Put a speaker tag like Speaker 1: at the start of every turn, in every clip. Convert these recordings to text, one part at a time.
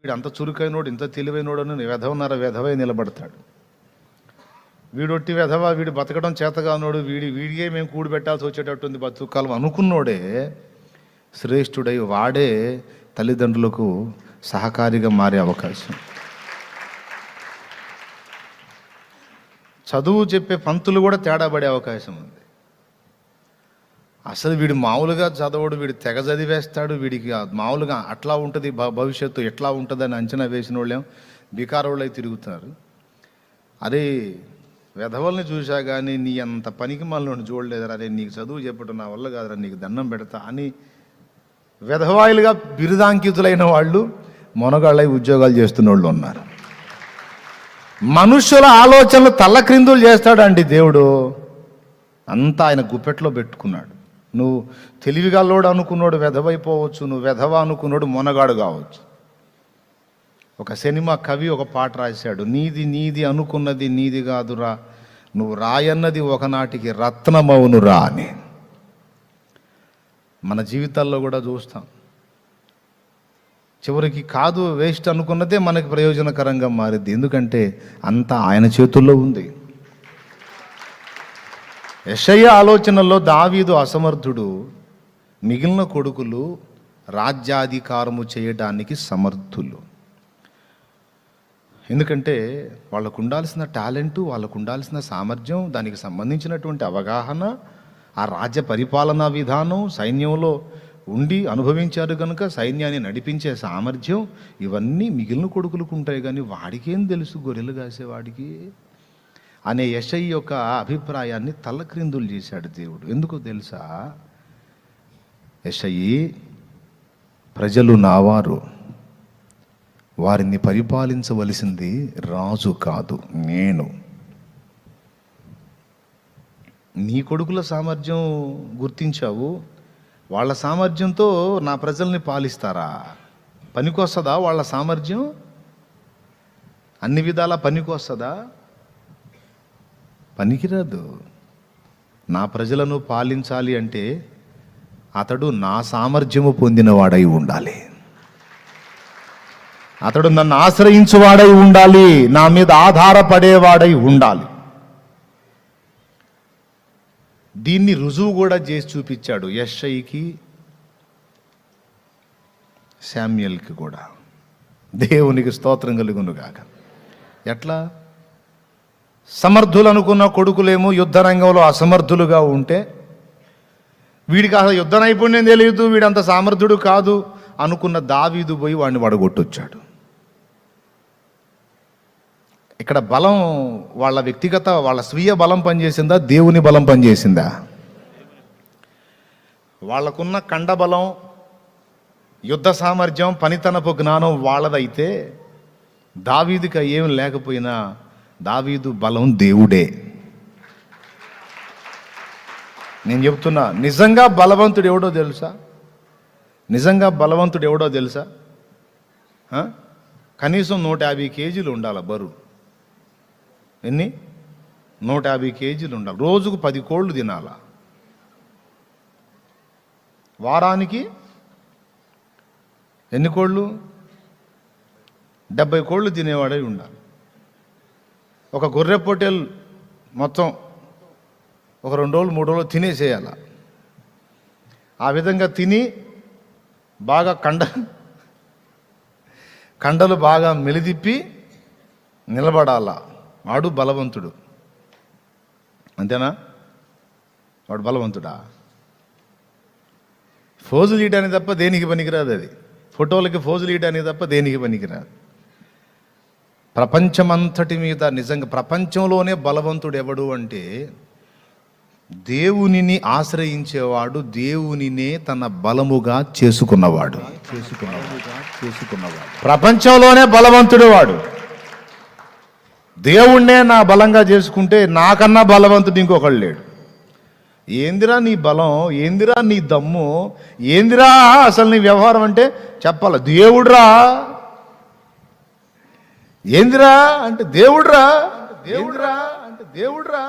Speaker 1: వీడు అంత చురుకైనోడు, ఇంత తెలివైనోడు అని వెధవై నిలబడతాడు. వీడొట్టి వెధవ, వీడు బతకడం చేతగానోడు, వీడికే మేము కూడి పెట్టాల్సి వచ్చేటట్టుంది బతుకాలం అనుకున్నోడే శ్రేష్ఠుడై వాడే తల్లిదండ్రులకు సహకారిగా మారే అవకాశం. చదువు చెప్పే పంతులు కూడా తేడా పడే అవకాశం ఉంది. అసలు వీడు మామూలుగా చదవడు, వీడు తెగ చదివేస్తాడు, వీడికి మామూలుగా అట్లా ఉంటుంది భవిష్యత్తు ఎట్లా ఉంటుందని అంచనా వేసిన వాళ్ళేం బికారోళ్ళు అయి తిరుగుతారు. అరే వెధవల్ని చూసా కానీ నీ అంత పనికి మళ్ళీ చూడలేదురా, అరే నీకు చదువు చెప్పడం నా వల్ల కాదురా, నీకు దండం పెడతా అని వెధవాయిలుగా బిరుదాంకితులైన వాళ్ళు మొనగాళ్ళై ఉద్యోగాలు చేస్తున్న వాళ్ళు ఉన్నారు. మనుషుల ఆలోచనలు తల్లక్రిందులు చేస్తాడండి దేవుడు. అంతా ఆయన గుప్పెట్లో పెట్టుకున్నాడు. నువ్వు తెలివిగల్లోడు అనుకున్నాడు వెధవైపోవచ్చు, నువ్వు వెధవ అనుకున్నాడు మొనగాడు కావచ్చు. ఒక సినిమా కవి ఒక పాట రాశాడు, నీది అనుకున్నది నీది కాదురా, నువ్వు రాయన్నది ఒకనాటికి రత్నమవునురా అని. మన జీవితాల్లో కూడా చూస్తాం, చివరికి కాదు వేస్ట్ అనుకున్నదే మనకి ప్రయోజనకరంగా మారింది. ఎందుకంటే అంతా ఆయన చేతుల్లో ఉంది. యెషయా ఆలోచనల్లో దావీదు అసమర్థుడు, మిగిలిన కొడుకులు రాజ్యాధికారము చేయడానికి సమర్థులు. ఎందుకంటే వాళ్ళకు ఉండాల్సిన టాలెంటు, వాళ్ళకు ఉండాల్సిన సామర్థ్యం, దానికి సంబంధించినటువంటి అవగాహన, ఆ రాజ్య పరిపాలనా విధానం, సైన్యంలో ఉండి అనుభవించారు కనుక సైన్యాన్ని నడిపించే సామర్థ్యం, ఇవన్నీ మిగిలిన కొడుకులకు ఉంటాయి. కానీ వాడికేం తెలుసు గొర్రెలు కాసేవాడికి అనే యెషయా యొక్క అభిప్రాయాన్ని తల్లక్రిందులు చేశాడు దేవుడు. ఎందుకో తెలుసా? యెషయా, ప్రజలు నావారు, వారిని పరిపాలించవలసింది రాజు కాదు నేను. నీ కొడుకుల సామర్థ్యం గుర్తించావు, వాళ్ళ సామర్థ్యంతో నా ప్రజల్ని పాలిస్తారా? పనికొస్తుందా వాళ్ళ సామర్థ్యం? అన్ని విధాలా పనికొస్తుందా? పనికిరాదు. నా ప్రజలను పాలించాలి అంటే అతడు నా సామర్థ్యము పొందినవాడై ఉండాలి, అతడు నన్ను ఆశ్రయించువాడై ఉండాలి, నా మీద ఆధారపడేవాడై ఉండాలి. దీన్ని రుజువు కూడా చేసి చూపించాడు యెషయాకి, శామ్యూయల్కి కూడా. దేవునికి స్తోత్రం కలుగునుగాక. ఎట్లా? సమర్థులు అనుకున్న కొడుకులేమో యుద్ధ రంగంలో అసమర్థులుగా ఉంటే, వీడికి అసలు యుద్ధ నైపుణ్యం తెలియదు, వీడంత సామర్థ్యుడు కాదు అనుకున్న దావీదు పోయి వాడిని వడగొట్టొచ్చాడు. ఇక్కడ బలం వాళ్ళ వ్యక్తిగత, వాళ్ళ స్వీయ బలం పనిచేసిందా, దేవుని బలం పనిచేసిందా? వాళ్ళకున్న కండబలం, యుద్ధ సామర్థ్యం, పనితనపు జ్ఞానం వాళ్ళదైతే దావీదుకి ఏం లేకపోయినా దావీదు బలం దేవుడే. నేను చెప్తున్నా, నిజంగా బలవంతుడు ఎవడో తెలుసా? నిజంగా బలవంతుడు ఎవడో తెలుసా? కనీసం 150 కేజీలు ఉండాలి బరువు. ఎన్ని? 150 కేజీలు ఉండాలి. రోజుకు 10 కోళ్ళు తినాలా. వారానికి ఎన్ని కోళ్ళు? 70 కోళ్ళు తినేవాడై ఉండాలి. ఒక గొర్రె పొట్టేల్ మొత్తం ఒక 2 రోజులు 3 రోజులు తినేసేయాల. ఆ విధంగా తిని బాగా కండలు బాగా మెలిదిప్పి నిలబడాలా. వాడు బలవంతుడు. అంతేనా? వాడు బలవంతుడా? ఫోజులు ఇయడానికి తప్ప దేనికి పనికిరాదు. అది ఫోటోలకి ఫోజులు ఇయడానికి తప్ప దేనికి పనికిరాదు. ప్రపంచమంతటి మీద నిజంగా ప్రపంచంలోనే బలవంతుడు ఎవడు అంటే దేవునిని ఆశ్రయించేవాడు, దేవునినే తన బలముగా చేసుకున్నవాడు. ప్రపంచంలోనే బలవంతుడు వాడు. దేవుణ్ణే నా బలంగా చేసుకుంటే నాకన్నా బలవంతుడు ఇంకొకళ్ళు లేడు. ఏందిరా నీ బలం, ఏందిరా నీ దమ్ము, ఏందిరా అసలు నీ వ్యవహారం అంటే చెప్పాల. దేవుడురా. ఏందిరా అంటే దేవుడురా, దేవుడురా అంటే దేవుడురా.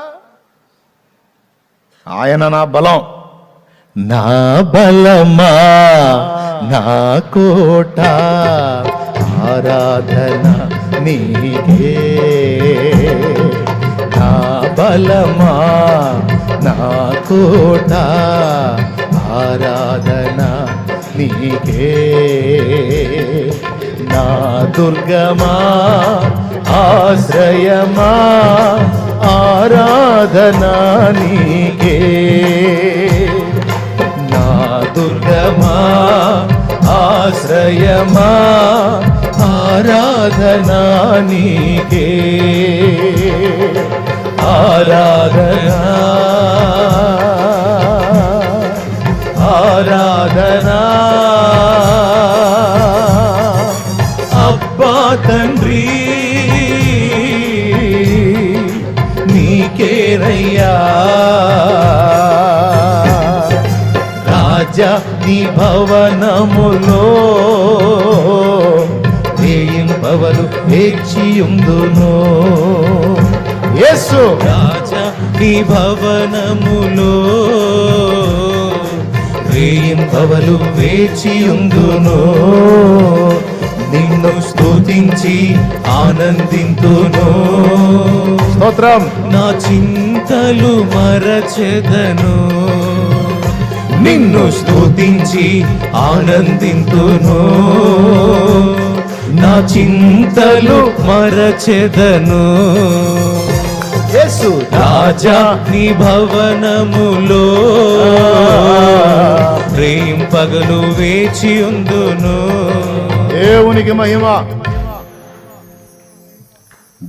Speaker 1: ఆయన నా బలం. నా బలమా, నా కోట, ఆరాధన నీకే. నా బలమా నా కోట ఆరాధన నీకే. నా దుర్గమా ఆశ్రయమా ఆరాధన నీకే. నా దుర్గమా ఆశ్రయమా ఆరాధన నీకే. ఆరాధన ఆరాధన అబ్బా తండ్రి నీకేనయ్యా. రాజా నీ భవనములో వేయింపవలు వేచియుందును. యేసు రాజా నీ భవనములో వేయింపవలు వేచియుందును. నిన్ను స్తుతించి ఆనందింతును. స్తోత్రం. నా చింతలు మరచెదను నిన్ను స్తుతించి ఆనందింతును. నా చింతలు మరచెదను. యేసు రాజా నీ భవనములో రేయింపగలు వేచియుందును. దేవునికి మహిమ.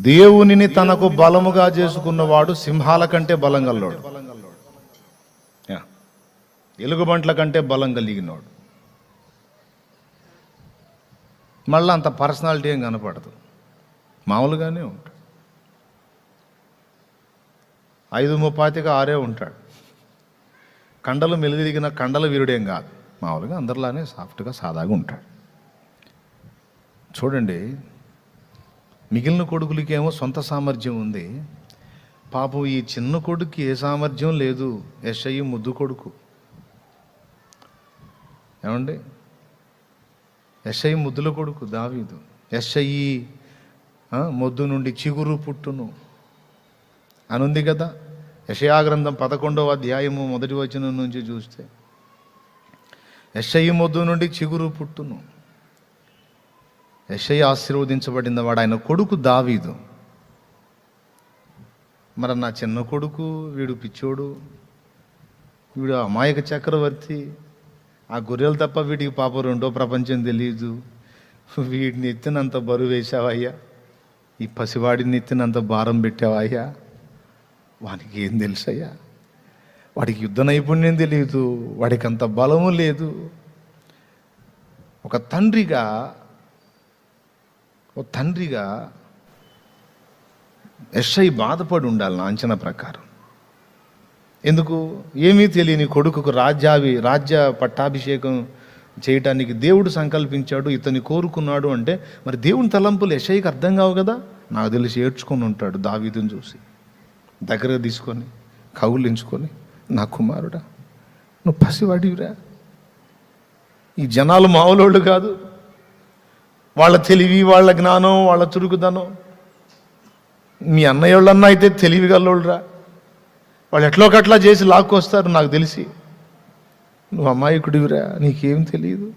Speaker 1: దేవునిని తనకు బలముగా చేసుకున్నవాడు సింహాల కంటే బలం గల్లోడు, ఎలుగుబంట్ల కంటే బలం కలిగినోడు. మళ్ళీ అంత పర్సనాలిటీ ఏం కనపడదు, మామూలుగానే ఉంటాడు. 5'35" 6 ఉంటాడు. కండలు మెలిదిరిగిన కండల వీరుడేం కాదు, మామూలుగా అందరిలానే సాఫ్ట్గా సాదాగా ఉంటాడు. చూడండి, మిగిలిన కొడుకులకేమో సొంత సామర్థ్యం ఉంది. పాపం ఈ చిన్న కొడుకు ఏ సామర్థ్యం లేదు. యెషయి ముద్దు కొడుకు. ఏమండి, యెషయి ముద్దుల కొడుకు దావీదు. యెషయి మొద్దు నుండి చిగురు పుట్టును అనుంది కదా. యెషయా గ్రంథం 11వ అధ్యాయము 1వ వచనం నుంచి చూస్తే యెషయి మొద్దు నుండి చిగురు పుట్టును. యెషయి ఆశీర్వదించబడిన వాడు, ఆయన కొడుకు దావీదు. మరి నా చిన్న కొడుకు వీడు పిచ్చోడు, వీడు అమాయక చక్రవర్తి, ఆ గొర్రెలు తప్ప వీడికి పాప రెండో ప్రపంచం తెలియదు. వీడిని ఎత్తినంత బరువు వేసావయ్యా, ఈ పసివాడిని ఎత్తినంత భారం పెట్టావయ్యా. వానికి ఏం తెలుసయ్యా, వాడికి యుద్ధ నైపుణ్యం తెలియదు, వాడికి అంత బలము లేదు. ఒక తండ్రిగా యెషయి బాధపడి ఉండాలి నా అంచనా ప్రకారం. ఎందుకు? ఏమీ తెలియని కొడుకుకు రాజ్య పట్టాభిషేకం చేయటానికి దేవుడు సంకల్పించాడు, ఇతన్ని కోరుకున్నాడు అంటే మరి దేవుని తలంపులు యెషయికి అర్థం కావు కదా. నాకు తెలిసి ఏడ్చుకొని ఉంటాడు దావీదుని చూసి, దగ్గర తీసుకొని కౌలించుకొని, నా కుమారుడా నువ్వు పసివాడివిరా. ఈ జనాలు మామూలోళ్ళు కాదు, వాళ్ళ తెలివి, వాళ్ళ జ్ఞానం, వాళ్ళ చురుకుదనం. మీ అన్నయ్య వాళ్ళన్నా అయితే తెలివి గల్లోళ్ళరా, వాళ్ళు ఎట్లోకట్లా చేసి లాక్కొస్తారు నాకు తెలిసి. నువ్వు అమాయకుడివిరా, నీకేం తెలియదు.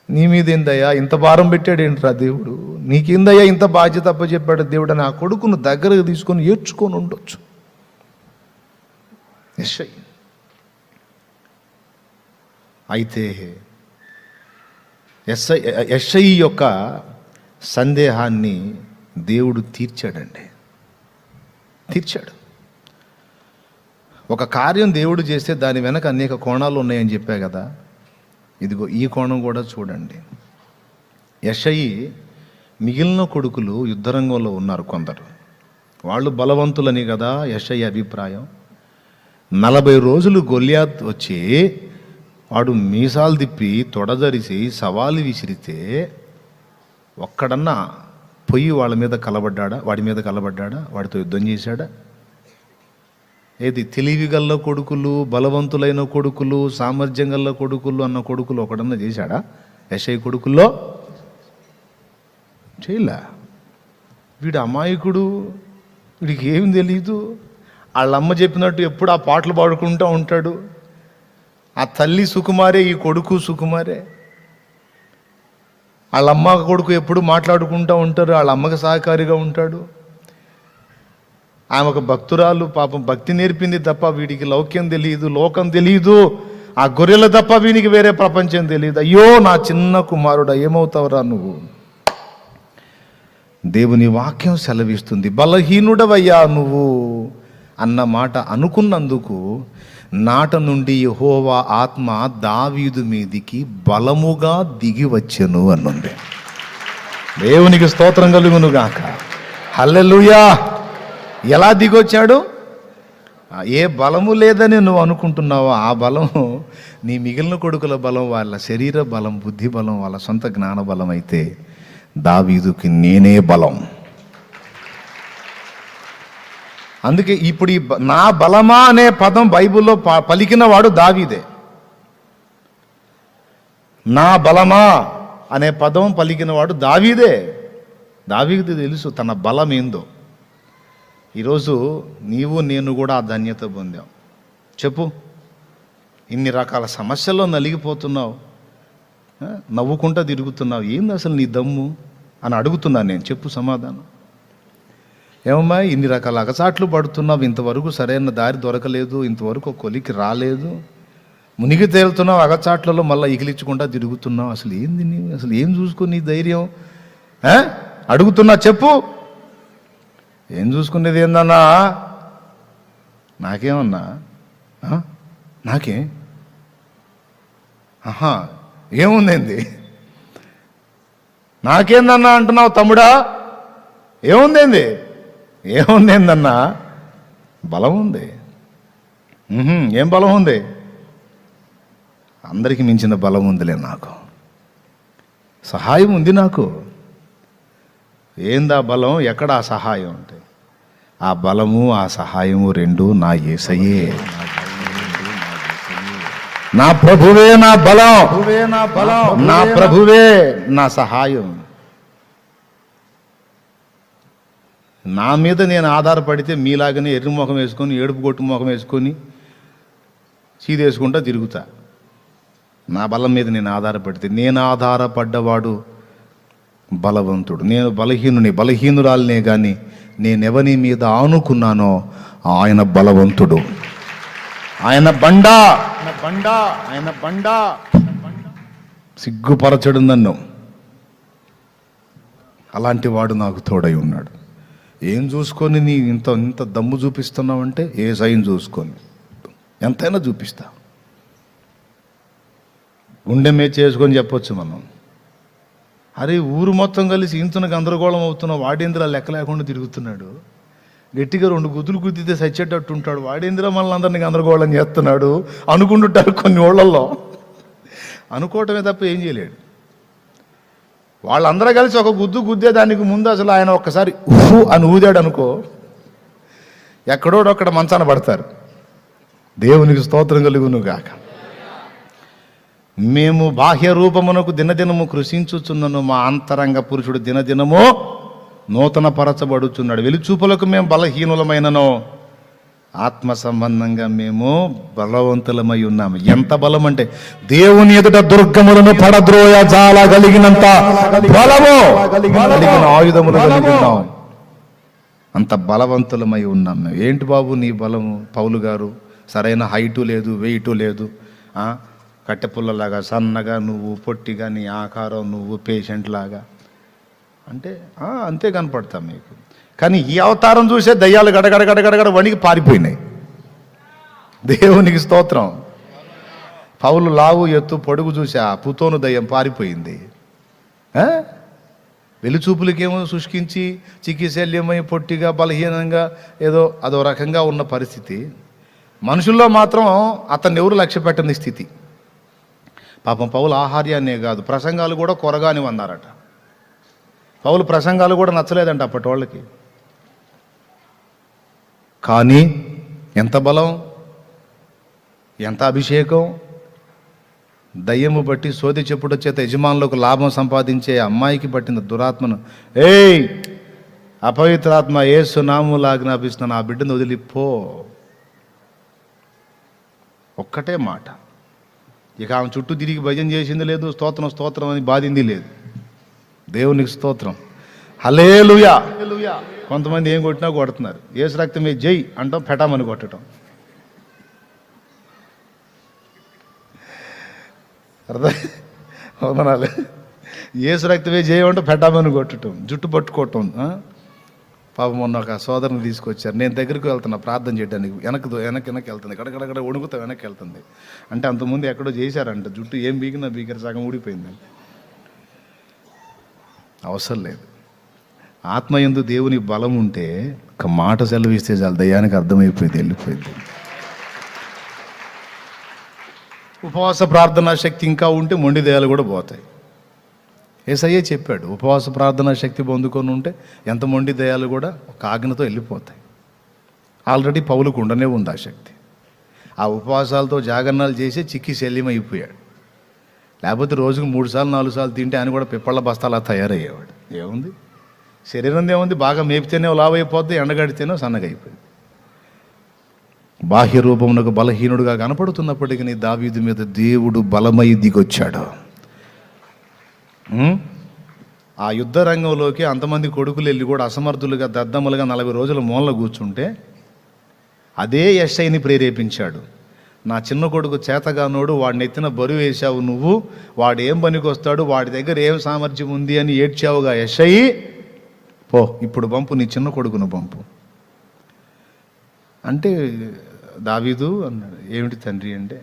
Speaker 1: నీ మీద ఏందయ్యా ఇంత భారం పెట్టాడేంట్రా దేవుడు, నీకేందయ్యా ఇంత బాధ్యత అప్పచెప్పాడు దేవుడు అని ఆ కొడుకును దగ్గరకు తీసుకొని ఏడ్చుకొని ఉండొచ్చు యెషయి. అయితే యెషయి యొక్క సందేహాన్ని దేవుడు తీర్చాడండి, తీర్చాడు. ఒక కార్యం దేవుడు చేస్తే దాని వెనక అనేక కోణాలు ఉన్నాయని చెప్పా కదా. ఇదిగో ఈ కోణం కూడా చూడండి. యెషయి మిగిలిన కొడుకులు యుద్ధరంగంలో ఉన్నారు కొందరు, వాళ్ళు బలవంతులని కదా యెషయి అభిప్రాయం. 40 రోజులు గొల్యాత్ వచ్చి వాడు మీసాలు తిప్పి తొడదరిసి సవాలు విసిరితే ఒక్కడన్నా పొయ్యి వాడి మీద కలబడ్డాడా, వాడితో యుద్ధం చేశాడా? ఏది తెలివి గల్ల కొడుకులు, బలవంతులైన కొడుకులు, సామర్థ్యం గల్ల కొడుకులు అన్న కొడుకులు ఒకడన్నా చేశాడా యెషయి కొడుకుల్లో? చేయలే. వీడు అమాయకుడు, వీడికి ఏం తెలీదు. వాళ్ళమ్మ చెప్పినట్టు ఎప్పుడు ఆ పాటలు పాడుకుంటూ ఉంటాడు. ఆ తల్లి సుకుమారే, ఈ కొడుకు సుకుమారే. వాళ్ళమ్మ కొడుకు ఎప్పుడు మాట్లాడుకుంటూ ఉంటారు, వాళ్ళ అమ్మకి సహకారిగా ఉంటాడు. ఆమె ఒక భక్తురాలు, పాపం భక్తి నేర్పింది తప్ప వీడికి లౌక్యం తెలియదు, లోకం తెలియదు. ఆ గొర్రెల తప్ప వీనికి వేరే ప్రపంచం తెలియదు. అయ్యో నా చిన్న కుమారుడా, ఏమవుతావురా నువ్వు? దేవుని వాక్యం సెలవిస్తుంది, బలహీనుడవయ్యా నువ్వు అన్న మాట అనుకున్నందుకు నాట నుండి యెహోవా ఆత్మ దావీదు మీదికి బలముగా దిగి వచ్చెను అన్నుంది. దేవునికి స్తోత్రం కలుగును గాక. హల్లెలూయా. ఎలా దిగొచ్చాడు? ఏ బలము లేదని నువ్వు అనుకుంటున్నావో ఆ బలం నీ మిగిలిన కొడుకుల బలం, వాళ్ళ శరీర బలం, బుద్ధి బలం, వాళ్ళ సొంత జ్ఞాన బలం అయితే దావీదుకి నేనే బలం. అందుకే ఇప్పుడు ఈ నా బలమా అనే పదం బైబిల్లో పలికిన వాడు దావీదే. నా బలమా అనే పదం పలికిన వాడు దావీదే. దావీదు తెలుసు తన బలం ఏందో. ఈరోజు నీవు నేను కూడా ఆ ధన్యత పొందాం. చెప్పు, ఇన్ని రకాల సమస్యల్లో నలిగిపోతున్నావు, నవ్వుకుంటా తిరుగుతున్నావు, ఏంది అసలు నీ దమ్ము అని అడుగుతున్నాను నేను. చెప్పు సమాధానం. ఏమమ్మా ఇన్ని రకాల అగచాట్లు పడుతున్నావు, ఇంతవరకు సరైన దారి దొరకలేదు, ఇంతవరకు కొలికి రాలేదు, మునిగి తేలుతున్నావు అగచాట్లలో, మళ్ళీ ఇగిలించుకుంటా తిరుగుతున్నావు. అసలు ఏంది నీవు? అసలు ఏం చూసుకుని నీ ధైర్యం? అడుగుతున్నా, చెప్పు. ఏం చూసుకునేది ఏందన్నా? నాకేమన్నా? నాకే? ఏముందేంది? నాకేందన్నా అంటున్నావు తమ్ముడా? ఏముందేంది? ఏముందేందన్నా? బలం ఉంది. ఏం బలం ఉంది? అందరికీ మించిన బలం ఉందిలే నాకు. సహాయం ఉంది నాకు. ఏందా బలం? ఎక్కడ ఆ సహాయం అంటే? ఆ బలము ఆ సహాయము రెండు నా యేసయ్యే. నా ప్రభువే నా బలం, నా ప్రభువే నా సహాయం. నా మీద నేను ఆధారపడితే మీలాగనే ఎర్రి ముఖం వేసుకొని, ఏడుపు కొట్టు ముఖం వేసుకొని చీదేసుకుంటా తిరుగుతా. నా బలం మీద నేను ఆధారపడితే, నేను ఆధారపడ్డవాడు బలవంతుడు. నేను బలహీనురాలనే కానీ నేనెవని మీద ఆనుకున్నానో ఆయన బలవంతుడు. ఆయన బండా, ఆయన బండా సిగ్గుపరచడు నన్ను. అలాంటి వాడు నాకు తోడై ఉన్నాడు. ఏం చూసుకొని నీ ఇంత దమ్ము చూపిస్తున్నావంటే ఏ సైన్ చూసుకొని ఎంతైనా చూపిస్తా. గుండె మీద చేసుకొని చెప్పొచ్చు మనం. అరే ఊరు మొత్తం కలిసి ఇంతున గందరగోళం అవుతున్నా, వాడేంద్ర లెక్క లేకుండా తిరుగుతున్నాడు. గట్టిగా 2 గుద్దులు గుద్దితే సచ్చేటట్టు ఉంటాడు. వాడేంద్ర మనల్ని అందరినీ గందరగోళం చేస్తున్నాడు అనుకుంటుంటారు కొన్ని ఊళ్ళల్లో. అనుకోవటమే తప్ప ఏం చేయలేడు. వాళ్ళందరూ కలిసి ఒక గుద్దు గుద్దేదానికి ముందు అసలు ఆయన ఒక్కసారి ఊహు అని ఊదాడు అనుకో, ఎక్కడోడొక్కడ మంచాన పడతారు. దేవునికి స్తోత్రం కలుగును గాక. మేము బాహ్య రూపమునకు దినదినము కృషించుచున్నను, మా అంతరంగ పురుషుడు దినదినము నూతన పరచబడుచున్నాడు. వెలుచూపులకు మేము బలహీనులమైనను ఆత్మ సంబంధంగా మేము బలవంతులమై ఉన్నాము. ఎంత బలం అంటే దేవుని ఎదుట దుర్గములను పడద్రోయ జాలగలిగినంత బలము కలిగిన ఆయుధములు కలిగి ఉన్నాం. అంత బలవంతులమై ఉన్నాం. ఏంటి బాబు నీ బలము? పౌలు గారు సరైన హైటు లేదు, వెయిటు లేదు, కట్టెపుల్లలాగా సన్నగా, నువ్వు పొట్టిగా, నీ ఆకారం నువ్వు పేషెంట్ లాగా అంటే అంతే కనపడతాం మీకు. కానీ ఈ అవతారం చూసే దయ్యాలు గడగడ వణికి పారిపోయినాయి. దేవునికి స్తోత్రం. పౌలు లావు ఎత్తు పొడుగు చూసి ఆ పుతోను దయ్యం పారిపోయింది. వెలుచూపులకేమో శుష్కించి చికిత్సల్యమై పొట్టిగా బలహీనంగా ఏదో అదో రకంగా ఉన్న పరిస్థితి. మనుషుల్లో మాత్రం అతన్ని ఎవరు లక్ష్య పెట్టని స్థితి. పాపం పౌలు ఆహార్యాన్నే కాదు, ప్రసంగాలు కూడా కొరగాని అన్నారట. పౌలు ప్రసంగాలు కూడా నచ్చలేదంట అప్పటి వాళ్ళకి. కానీ ఎంత బలం, ఎంత అభిషేకం, దయ్యము బట్టి సోది చెప్పుడు చేత యజమానులకు లాభం సంపాదించే అమ్మాయికి పట్టిన దురాత్మను, ఏయ్ అపవిత్రాత్మ యేసు నామములో ఆజ్ఞాపిస్తున్నాను, ఆ బిడ్డను వదిలిపో. ఒక్కటే మాట. ఇక ఆమె చుట్టూ తిరిగి భజన చేసింది లేదు, స్తోత్రం స్తోత్రం అని బాధింది లేదు. దేవునికి స్తోత్రం, హల్లెలూయా. కొంతమంది ఏం కొట్టినా కొడుతున్నారు. యేసు రక్తమే జై అంటాం, పెటామని కొట్టడం. అర్థం అవునాలే. యేసు రక్తమే జై అంటే పెటామని కొట్టడం, జుట్టు పట్టుకోవటం. పాపం మొన్న ఒక సోదరుని తీసుకొచ్చారు. నేను దగ్గరికి వెళ్తున్నా ప్రార్థన చేయడానికి. వెనక్కి వెళ్తుంది, కడకడగడ వణుకుతా వెనక్కి వెళ్తుంది. అంటే అంతకుముందు ఎక్కడో చేశారంట, జుట్టు ఏం బీకర సగం ఊడిపోయింది. అవసరం లేదు. ఆత్మయందు దేవుని బలం ఉంటే ఒక మాట సెలవిస్తే చాలు, దయ్యానికి అర్థమైపోయింది, వెళ్ళిపోయింది. ఉపవాస ప్రార్థనా శక్తి ఇంకా ఉంటే మొండి దయ్యాలు కూడా పోతాయి. యేసయ్యే చెప్పాడు, ఉపవాస ప్రార్థనా శక్తి పొందుకొని ఉంటే ఎంత మొండి దయ్యాలు కూడా ఒక ఆజ్ఞతో వెళ్ళిపోతాయి. ఆల్రెడీ పౌలుకు ఉండనే ఉంది ఆ శక్తి. ఆ ఉపవాసాలతో జాగరణాలు చేసి చిక్కి శల్యమైపోయాడు. లేకపోతే రోజుకు 3 సార్లు 4 సార్లు తింటే ఆయన కూడా పిప్పళ్ళ బస్తాలా తయారయ్యేవాడు. ఏముంది, శరీరం ఏముంది, బాగా మేపితేనే లావైపోద్ది, ఎండగడితేనే సన్నగైపోయింది. బాహ్య రూపమునకు బలహీనుడుగా కనపడుతున్నప్పటికీ దావీదు మీద దేవుడు బలమై దిగొచ్చాడు. ఆ యుద్ధ రంగంలోకి అంతమంది కొడుకులు వెళ్ళి కూడా అసమర్థులుగా దద్దమ్మలుగా 40 రోజుల మూలలో కూర్చుంటే అదే యెషయిని ప్రేరేపించాడు. నా చిన్న కొడుకు చేతగానోడు, వాడిని ఎత్తిన బరువు వేశావు నువ్వు, వాడు ఏం పనికి వస్తాడు, వాడి దగ్గర ఏం సామర్థ్యం ఉంది అని ఏడ్చావుగా యెషయి, పో ఇప్పుడు పంపు, నీ చిన్న కొడుకును పంపు అంటే దావీదు అన్నాడు. ఏమిటి తండ్రి అంటే,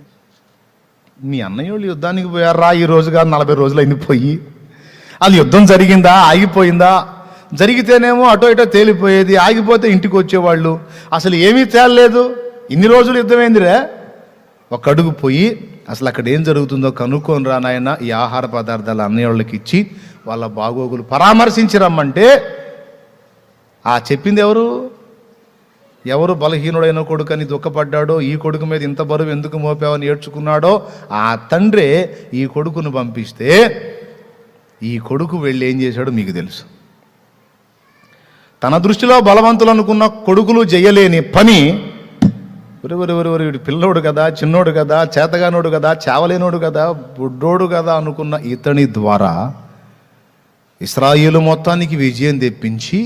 Speaker 1: మీ అన్నయ్య వాళ్ళు యుద్ధానికి పోయారా, ఈ రోజుగా 40 రోజులు అయింది పోయి. అది యుద్ధం జరిగిందా, ఆగిపోయిందా? జరిగితేనేమో అటో ఇటో తేలిపోయేది, ఆగిపోతే ఇంటికి వచ్చేవాళ్ళు. అసలు ఏమీ తేలలేదు, ఇన్ని రోజులు యుద్ధమైందిరే. ఒక అడుగు పోయి అసలు అక్కడ ఏం జరుగుతుందో కనుక్కొని రా నాయన, ఈ ఆహార పదార్థాలు అన్నయ్య వాళ్ళకి ఇచ్చి వాళ్ళ బాగోగులు పరామర్శించి రమ్మంటే, ఆ చెప్పింది ఎవరు బలహీనుడైన కొడుకని దుఃఖపడ్డాడో, ఈ కొడుకు మీద ఇంత బరువు ఎందుకు మోపావని ఏడ్చుకున్నాడో ఆ తండ్రే ఈ కొడుకును పంపిస్తే, ఈ కొడుకు వెళ్ళి ఏం చేశాడో మీకు తెలుసు. తన దృష్టిలో బలవంతులు అనుకున్న కొడుకులు చేయలేని పని, వీడు పిల్లోడు కదా, చిన్నోడు కదా, చేతగానోడు కదా, చావలేనోడు కదా, బుడ్డోడు కదా అనుకున్న ఇతని ద్వారా ఇశ్రాయేలు మొత్తానికి విజయం తెప్పించి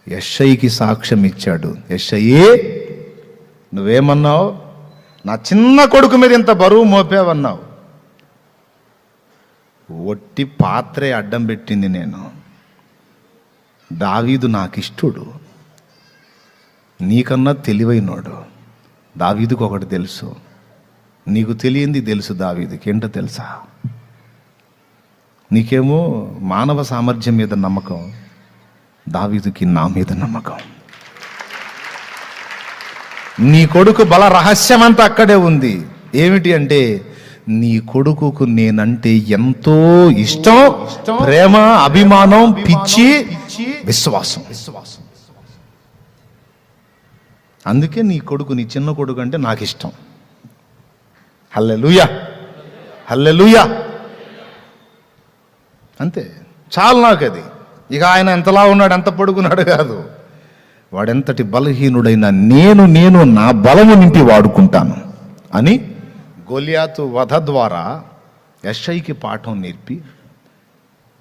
Speaker 1: యెషయికి సాక్ష్యం ఇచ్చాడు. యెషయే, నువ్వేమన్నావు, నా చిన్న కొడుకు మీద ఇంత బరువు మోపావన్నావు. ఒట్టి పాత్రే అడ్డం పెట్టింది నేను. దావీదు నాకిష్టుడు, నీకన్నా తెలివైనోడు. దావీదుకు ఒకటి తెలుసు, నీకు తెలియంది తెలుసు దావీదుకి. ఏంటో తెలుసా? నీకేమో మానవ సామర్థ్యం మీద నమ్మకం, దావీదుకి నా మీద నమ్మకం. నీ కొడుకు బల రహస్యం అంతా అక్కడే ఉంది. ఏమిటి అంటే, నీ కొడుకుకు నేనంటే ఎంతో ఇష్టం, ప్రేమ, అభిమానం, పిచ్చి, విశ్వాసం. అందుకే నీ కొడుకు, నీ చిన్న కొడుకు అంటే నాకు ఇష్టం. హల్లెలూయా, హల్లెలూయా. అంతే చాలు నాకు అది. ఇక ఆయన ఎంతలా ఉన్నాడు, ఎంత పొడుగున్నాడు కాదు, వాడెంతటి బలహీనుడైనా నేను నా బలము నింపి వాడుకుంటాను అని గొలియాతు వధ ద్వారా యెషయికి పాఠం నేర్పి,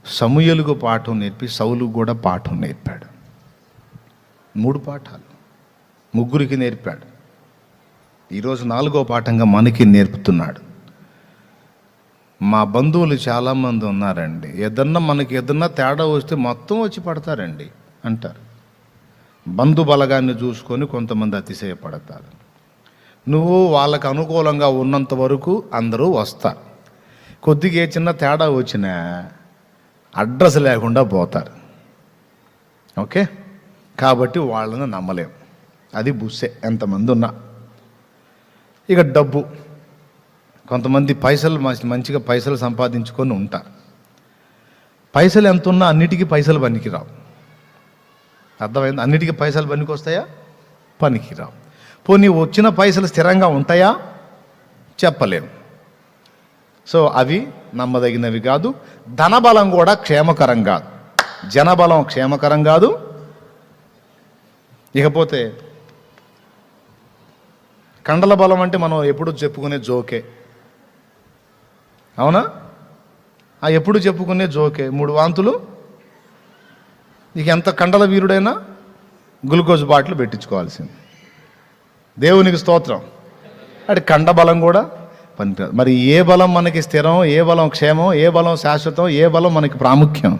Speaker 1: సమూయేలుకు పాఠం నేర్పి, సౌలుకు కూడా పాఠం నేర్పాడు. 3 పాఠాలు ముగ్గురికి నేర్పాడు. ఈరోజు 4వ పాఠంగా మనకి నేర్పుతున్నాడు. మా బంధువులు చాలామంది ఉన్నారండి, మనకి ఏదన్నా తేడా వస్తే మొత్తం వచ్చి పడతారండి అంటారు. బంధు బలగాన్ని చూసుకొని కొంతమంది అతిశయపడతారు. నువ్వు వాళ్ళకు అనుకూలంగా ఉన్నంత వరకు అందరూ వస్తారు. కొద్దిగా చిన్న తేడా వచ్చినా అడ్రస్ లేకుండా పోతారు. ఓకే, కాబట్టి వాళ్ళని నమ్మలేం. అది బుస్సే ఎంతమంది ఉన్నా. ఇక డబ్బు, కొంతమంది పైసలు మంచిగా పైసలు సంపాదించుకొని ఉంటారు. పైసలు ఎంత ఉన్నా అన్నిటికీ పైసలు పనికిరావు. అర్థమైంది? అన్నిటికీ పైసలు పనికి వస్తాయా? పనికిరావు. పోనీ వచ్చిన పైసలు స్థిరంగా ఉంటాయా? చెప్పలేము. సో అవి నమ్మదగినవి కాదు. ధనబలం కూడా క్షేమకరం కాదు, జనబలం క్షేమకరం కాదు. ఇకపోతే కండల బలం అంటే మనం ఎప్పుడు చెప్పుకునే జోకే, అవునా? ఎప్పుడు చెప్పుకునే జోకే. 3 వాంతులు, ఇక ఎంత కండల వీరుడైనా గ్లూకోజ్ బాటిల్ పెట్టించుకోవాల్సింది. దేవునికి స్తోత్రం. అంటే కండబలం కూడా పనికిరాదు. మరి ఏ బలం మనకి స్థిరం, ఏ బలం క్షేమం, ఏ బలం శాశ్వతం, ఏ బలం మనకి ప్రాముఖ్యం?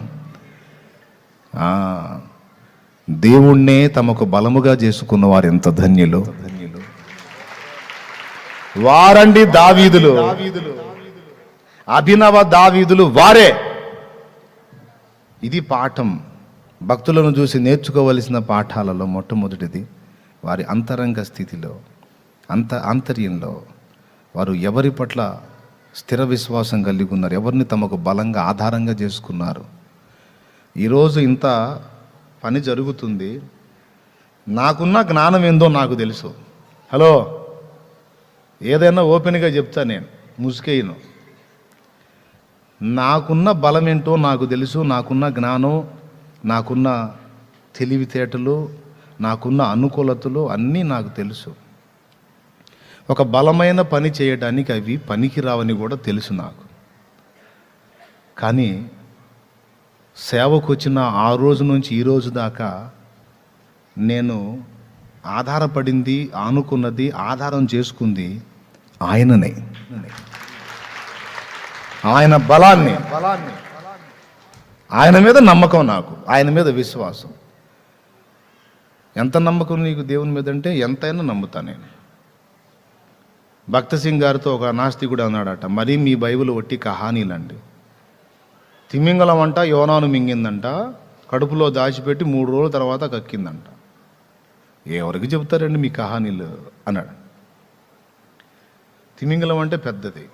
Speaker 1: దేవుణ్ణే తమకు బలముగా చేసుకున్న వారు ఎంత ధన్యులు. వారండి దావీదులు, అభినవ దావీదులు వారే. ఇది పాఠం. భక్తులను చూసి నేర్చుకోవలసిన పాఠాలలో మొట్టమొదటిది వారి అంతరంగ స్థితిలో, ఆంతర్యంలో వారు ఎవరి పట్ల స్థిర విశ్వాసం కలిగి ఉన్నారు, ఎవరిని తమకు బలంగా ఆధారంగా చేసుకున్నారు. ఈరోజు ఇంత పని జరుగుతుంది. నాకున్న జ్ఞానం ఏందో నాకు తెలుసు. హలో, ఏదైనా ఓపెన్గా చెప్తా, నేను ముసుకేయను. నాకున్న బలం ఏంటో నాకు తెలుసు. నాకున్న జ్ఞానం, నాకున్న తెలివితేటలు, నాకున్న అనుకూలతలు అన్నీ నాకు తెలుసు. ఒక బలమైన పని చేయడానికి అవి పనికి రావని కూడా తెలుసు నాకు. కానీ సేవకు వచ్చిన ఆ రోజు నుంచి ఈ రోజు దాకా నేను ఆధారపడింది, ఆనుకున్నది, ఆధారం చేసుకుంది ఆయననే, ఆయన బలాన్ని. ఆయన మీద నమ్మకం నాకు, ఆయన మీద విశ్వాసం. ఎంత నమ్మకం నీకు దేవుని మీద అంటే ఎంతైనా నమ్ముతా నేను. భక్త సింగ్ గారితో ఒక నాస్తికుడు అన్నాడట, మరీ మీ బైబిల్ ఒట్టి కహానీలండి. తిమింగలం అంట యోనాను మింగిందంట, కడుపులో దాచిపెట్టి 3 రోజుల తర్వాత కక్కిందంట. ఎవరికి చెబుతారండి మీ కహానీలు అన్నాడు. తిమింగలం అంటే పెద్దది,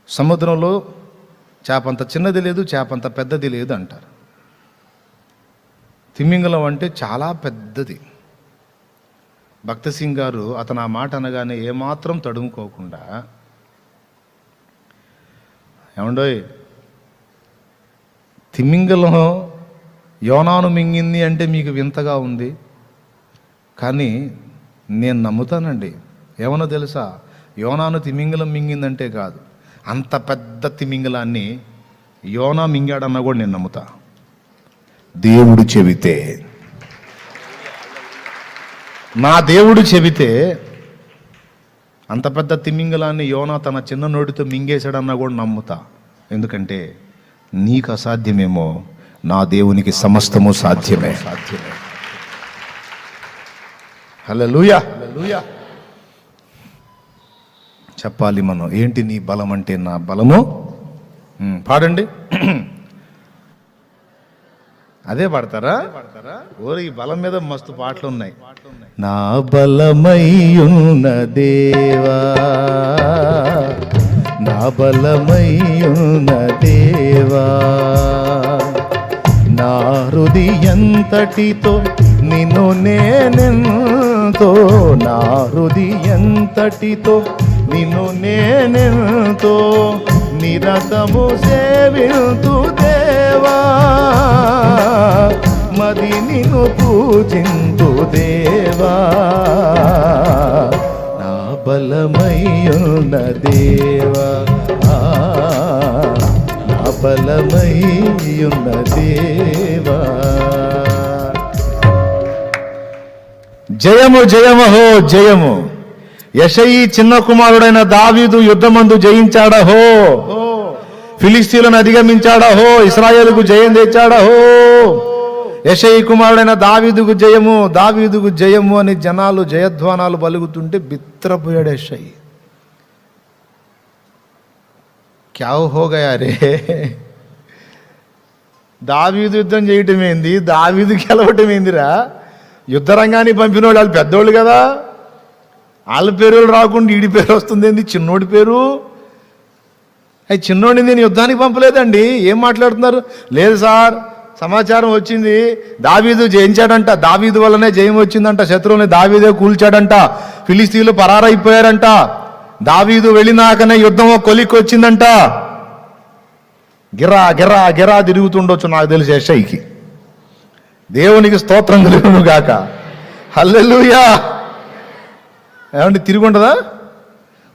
Speaker 1: సముద్రంలో చేపంత చిన్నది లేదు, చేపంత పెద్దది లేదు అంటారు. తిమింగలం అంటే చాలా పెద్దది. భక్త సింగ్ గారు అతను ఆ మాట అనగానే ఏమాత్రం తడుముకోకుండా, ఏమండోయ్ తిమింగలం యోనాను మింగింది అంటే మీకు వింతగా ఉంది, కానీ నేను నమ్ముతానండి. ఏమన్నా తెలుసా, యోనాను తిమింగలం మింగిందంటే కాదు, అంత పెద్ద తిమింగలాన్ని యోనా మింగాడన్నా కూడా నేను నమ్ముతా. దేవుడు చెబితే, నా దేవుడు చెబితే అంత పెద్ద తిమింగలాన్ని యోనా తన చిన్న నోటితో మింగేశాడన్నా కూడా నమ్ముతా. ఎందుకంటే నీకు అసాధ్యమేమో, నా దేవునికి సమస్తము సాధ్యమే. హల్లెలూయా. చెప్పాలి మనం, ఏంటి నీ బలం అంటే? నా బలము పాడండి. అదే పాడతారా? ఓరి ఈ బలం మీద మస్తు పాటలు ఉన్నాయి. నా బలమయ్యున్న దేవా, నా బలమయ్యున్న దేవా, నా హృదయంతటితో నిన్ను నేనెంతో, నా హృదయంతటితో నిన్ను నేనెంతో నిరతము సేవింతు దేవా, మది నిన్ను పూజింతు దేవా, నా బలమయ్యున్న దేవా, నా బలమయ్యున్న దేవా. జయము జయము హో జయము. యెషయి చిన్న కుమారుడైన దావీదు యుద్ధమందు జయించాడహో, ఫిలిస్తీయులను అధిగమించాడహో, ఇశ్రాయేలుకు జయం తెచ్చాడహో. యెషయి కుమారుడైన దావీదుకు జయము, దావీదుకు జయము అని జనాలు జయధ్వానాలు పలుకుతుంటే బిత్రపోయాడు యెషయి. క్యా హో గయా రే, దావీదు యుద్ధం చేయటం ఏంది, దావీదు గెలవటం ఏందిరా? యుద్ధ రంగాన్ని పంపిన వాళ్ళు పెద్దోళ్ళు కదా, వాళ్ళ పేరు రాకుండా ఈడి పేరు వస్తుంది ఏంది? చిన్నోడి పేరు. అవి చిన్నోడిని నేను యుద్ధానికి పంపలేదండి. ఏం మాట్లాడుతున్నారు? లేదు సార్, సమాచారం వచ్చింది, దావీదు జయించాడంట, దావీదు వల్లనే జయం వచ్చిందంట, శత్రువుని దావీదే కూల్చాడంట, ఫిలిస్తీయులు పరారైపోయారంట. దావీదు వెళ్ళినాకనే యుద్ధం కొలిక్కి వచ్చిందంట. గిరా గిరా గిరా తిరుగుతుండొచ్చు నాకు తెలిసి యెషయికి. దేవునికి స్తోత్రం కలుగును గాక. హల్లెలూయా. ఏమంటే తిరుగుంటుందా?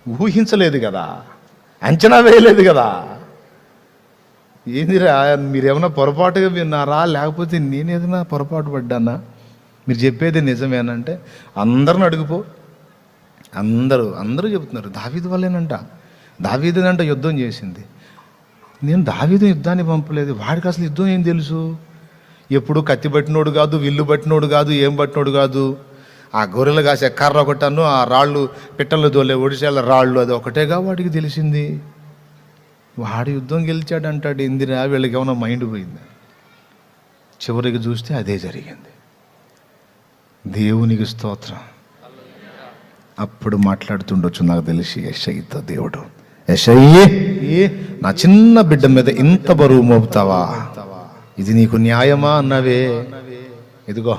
Speaker 1: ఊహించలేదు కదా, అంచనా వేయలేదు కదా. ఏందిరా మీరేమన్నా పొరపాటుగా విన్నారా, లేకపోతే నేనేదైనా పొరపాటు పడ్డానా? మీరు చెప్పేది నిజమేనంటే అందరిని అడుగుపో, అందరూ చెబుతున్నారు దావీదు వల్లేనంట, దావీదునంట యుద్ధం చేసింది. నేను దావీదు యుద్ధాన్ని పంపలేదు, వాడికి అసలు యుద్ధం ఏం తెలుసు? ఎప్పుడు కత్తి పట్టినోడు కాదు, విల్లు పట్టినోడు కాదు, ఏం పట్టినోడు కాదు. ఆ గొర్రెలు కాసే కర్ర ఒకటను, ఆ రాళ్ళు పిట్టలు దోలే ఒడిశాల రాళ్ళు, అది ఒకటేగా వాడికి తెలిసింది. వాడు యుద్ధం గెలిచాడంటాడు. ఇందిరా వీళ్ళకి ఏమైనా మైండ్ పోయింది? చివరికి చూస్తే అదే జరిగింది. దేవునికి స్తోత్రం. అప్పుడు మాట్లాడుతుండొచ్చు నాకు తెలిసి యెషయితో దేవుడు, యెషయి నా చిన్న బిడ్డ మీద ఇంత బరువు మోపుతావా? ఇది నీకు న్యాయమా అన్నవే. ఇదిగో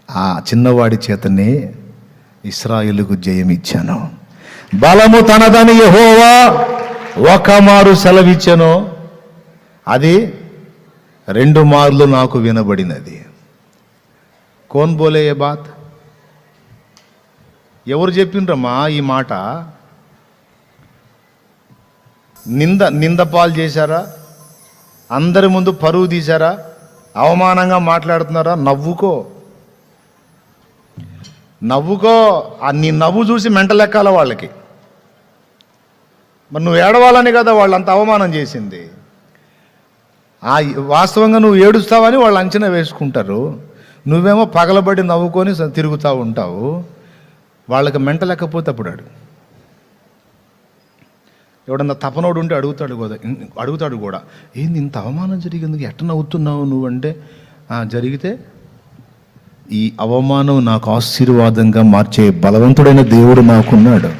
Speaker 1: ఆ చిన్నవాడి చేతనే ఇశ్రాయేలుకు జయం ఇచ్చాను. బలము తనదని యెహోవా ఒక మారు సెలవిచ్చాను, అది 2 మార్లు నాకు వినబడినది. కోన్ బోలే ఏ బాత్? ఎవరు చెప్పిండ్రమ్మా ఈ మాట? నింద పాలు చేశారా? అందరి ముందు పరువు తీశారా? అవమానంగా మాట్లాడుతున్నారా? నవ్వుకో. నీ నవ్వు చూసి మెంటలెక్కాల వాళ్ళకి. మరి నువ్వు ఏడవాలని కదా వాళ్ళు అంత అవమానం చేసింది. వాస్తవంగా నువ్వు ఏడుస్తావని వాళ్ళు అంచనా వేసుకుంటారు. నువ్వేమో పగలబడి నవ్వుకొని తిరుగుతూ ఉంటావు. వాళ్ళకి మెంటలెక్కపోతే అప్పుడు ఎవడన్నా తపనోడు ఉంటే అడుగుతాడు కూడా, ఏంది ఇంత అవమానం జరిగింది, ఎట్ట నవ్వుతున్నావు నువ్వంటే, జరిగితే ఈ అవమానం నాకు ఆశీర్వాదంగా మార్చే బలవంతుడైన దేవుడు నాకున్నాడు.